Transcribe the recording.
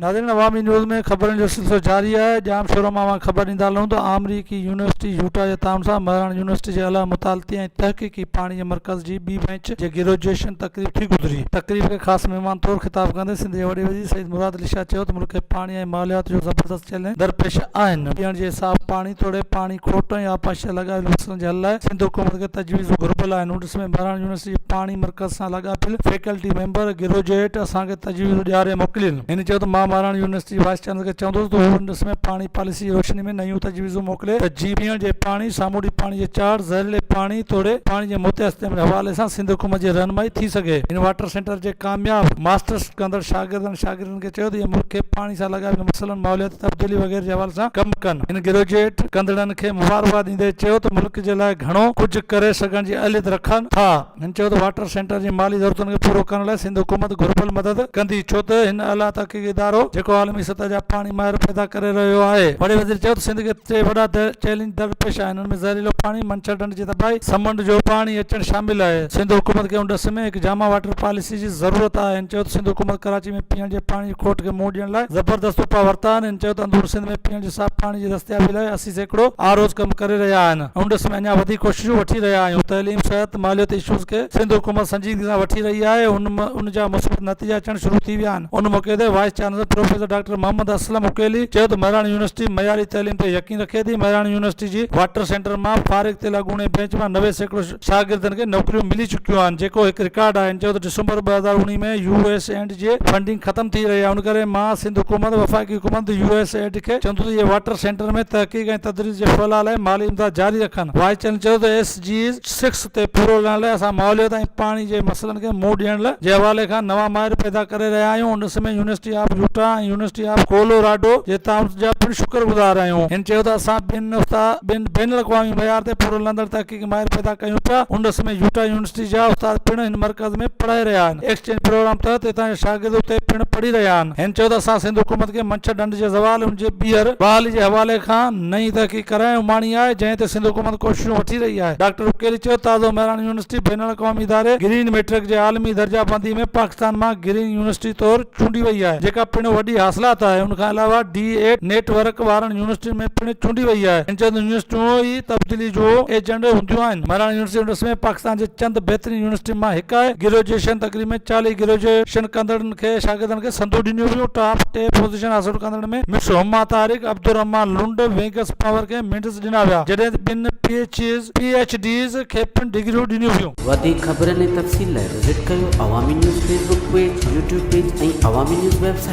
नाज़रीन, अवामी न्यूज़ में ख़बरनि जो सिलसिलो जारी है। जाम शोर मां ख़बर ॾींदा हलूं त अमरीकी यूनिवर्सिटी यूटा जे ताम सां महाराणा यूनिवर्सिटी जे अला मुतालती ऐं तहक़ीक़ी पाणी जे मर्कज़ जी ॿी बैंच जे ग्रेजुएशन तक़रीब थी गुज़री। तक़रीब खे ख़ासि महिमान तौरु ख़िताब कंदे सिंध जे वॾे वज़ीर सईद मुराद अली शाह चयो त मुल्क खे पाणी ऐं मालियात जो ज़बरदस्त चैलेंज दरपेश आहिनि। पीअण जे साफ़ पाणी, तोड़े पाणी, खोट ऐं आपाशिया लॻायल मसइलनि जे हल लाइ सिंध हुकूमत खे तजवीज़ घुर्बल आहिनि। उन में महाराणा यूनिवर्सिटी पाणी मर्कज़ सां लाॻापियल फैकल्टी मेंबर ग्रेजुएट असांखे तजवीज़ ॾियारे मोकिलियुनि। हिन चयो त मां महाराणा यूनिवर्सिटी वाइस चांसलर खे चवंदुसि त हू उन में पाणी पॉलिसी जी रोशनी में नयूं तजवीज़ूं मोकिले त जी पीअण जे पाणी, सामूंडी पाणी जे चार्ट, ज़हरीले पाणी, तोड़े पाणी जे मुतहसिन हवाले सां सिंध हुकूमत जी रहनुमाई थी सघे। हिन वाटर सेंटर जे कामयाब मास्टर्स कंदड़ शागिर्दनि खे चयो त इहे मुल्क खे पाणी सां लॻायल मसइलनि, माहौलियाती तब्दीली वग़ैरह जे हवाले सां कमु कनि। हिन ग्रेजुएट कंदड़नि खे मुबारकबाद ॾींदे चयो त मुल्क जे लाइ घणो कुझु करे सघण जी अहलियत रखनि था। हिन चयो त वाटर सेंटर जी माली ज़रूरतुनि खे पूरो करण लाइ सिंध हुकूमत घुर्बल मदद कंदी, छो त हिन आला तहक़ीक़ी इदारो जेको आलमी सतह जा पाणी माहिर पैदा करे रहियो आहे। वॾे वज़ीर चयो त सिंध खे टे वॾा चैलेंज दरपेश आहिनि। हुन में ज़हरीलो पाणी, मंछर ढंढ जी तबाही, समुंड जो पाणी अचणु शामिल आहे। सिंध हुकूमत खे उन ॾिस में हिकु जामा वाटर पॉलिसी जी ज़रूरत आहे। हिन चयो त सिंध हुकूमत कराची में पीअण जे पाणी जी खोट खे मुंहुं ॾियण लाइ ज़बरदस्त उपा वरिता आहिनि। हिन चयो त अंदूर सिंध में पीअण जे साफ़ पाणी जी दस्तियाबी लाइ 80% आरोज़ कमु करे रहिया आहिनि। उन ॾिस में अञा वधीक कोशिशूं वठी रहिया आहियूं। तइलीम, सिहत, मालियाती इशूज़ खे सिंध हुकूमत संजीदगी सां वठी रही आहे। उन जा मुस्बत नतीजा अचणु शुरू थी विया आहिनि। उन मौक़े ते vice chancellor professor doctor Mohammad Aslam उकेली चयो त महाराणा यूनिवर्सिटी मयारी तइलीम ते यकीन रखे थी। महाराणा यूनिवर्सिटी जी वाटर सेंटर मां फारिग थियल अॻूणे बैंच मां 90% शागिर्दनि खे नौकरियूं मिली चुकियूं आहिनि, जेको हिकु रिकॉर्ड आहे। चयो त डिसंबर 2019 में USAID जे फंडिंग ख़तम थी रही आहे। उन करे मां सिंध हुकूमत, वफ़ाक़ी हुकूमत USAID खे चवंदुसि इहे वाटर सेंटर में तहक़ीक़ ऐं तदरीस जे फलाह लाइ माली इमदाद जारी रखनि। वाइस चांसलर चयो त SDG 6 ते पूरो करण लाइ असां माहौलियत ऐं पाणी जे मसइलनि खे मुंहुं ॾियण लाइ जे हवाले खां नवां माहिर पैदा करे रहिया आहियूं। उन में यूनिवर्सिटी ऑफ यूटा ऐं यूनिवर्सिटी ऑफ कोलोराडो जे ताउन जा पिणु शुक्रगुज़ार आहियूं। हिन चयो त असां ॿिनि बैन अक़वामी मयार ते पूरो लंदड़ तहक़ीक़ी माहिर पैदा कयूं पिया। उन में यूटा यूनिवर्सिटी जा उस्ताद पिणु हिन मर्कज़ में पढ़ाए रहिया आहिनि। एक्सचेंज प्रोग्राम तहत हितां जा शागिर्द उते पिणु पढ़ी रहिया आहिनि। हिन चयो त असां सिंध हुकूमत खे मंछर ढंढ जे ज़वाल, उन जे ॿीहर बहाली जे हवाले खां नई तहक़ीक़ कराइण उमाणी आहे, जंहिं ते सिंध हुकूमत कोशिशूं वठी रही आहे। डॉक्टर उकेली चयो ताज़ो महाराणा यूनिवर्सिटी बैन अक़वामी इदारे ग्रीन मैट्रिक जे आलमी दर्जाबंदी में पाकिस्तान मां ग्रीन यूनिवर्सिटी तौरु चूंडी वई आहे, जेका पिणु वॾी हासिलात आहे। उन खां अलावा D8 नेटवर्क वारनि यूनिवर्सिटियुनि में पिणु चूंडी वई आहे। हिन चयो त यूनिवर्सिटियूं ई तब्दीली जो एजेंट हूंदियूं आहिनि। महाराणा यूनिवर्सिटी में पाकिस्तान जे चंद बहितरीन यूनिवर्सिटी मां हिकु आहे। ग्रेजुएशन तक़रीब में 40 ग्रेजुएशन कंदड़नि खे शागिर्दनि खे संदूं ॾिनियूं वियूं। टॉप 10 पोज़ीशन हासिल कंदड़नि में मिस हुमा तारिक, अब्दुर रहमान लुंड, वेगस पावर खे मेडल्स ॾिना विया, जॾहिं ॿिनि PhDs खे पिणु डिग्रियूं ॾिनियूं वियूं। वधीक ख़बरनि ऐं तफ़सील लाइ विज़िट कयो अवामी news Facebook page, YouTube page ऐं अवामी न्यूज़ वेबसाइट।